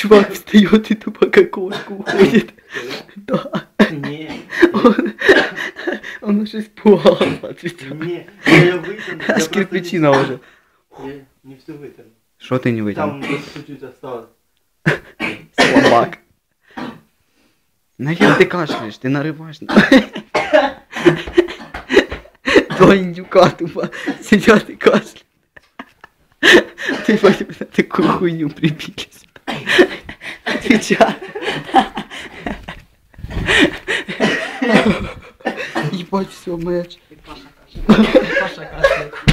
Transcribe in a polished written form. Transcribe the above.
чувак встает и тупо к окошку уходит. Да. Не. Он уже испугался. Не. Я вытяну. Аж кирпичина уже. Я не все вытяну. Что ты не вытянул? Там чуть-чуть осталось. Слабак. Нахер ты кашляешь, ты нарываешь. Два индюка тупо сидят и кашляют. Ты пойми на такую хуйню прибились. Отвечай. Ебать, все, мэч. Паша кашляет.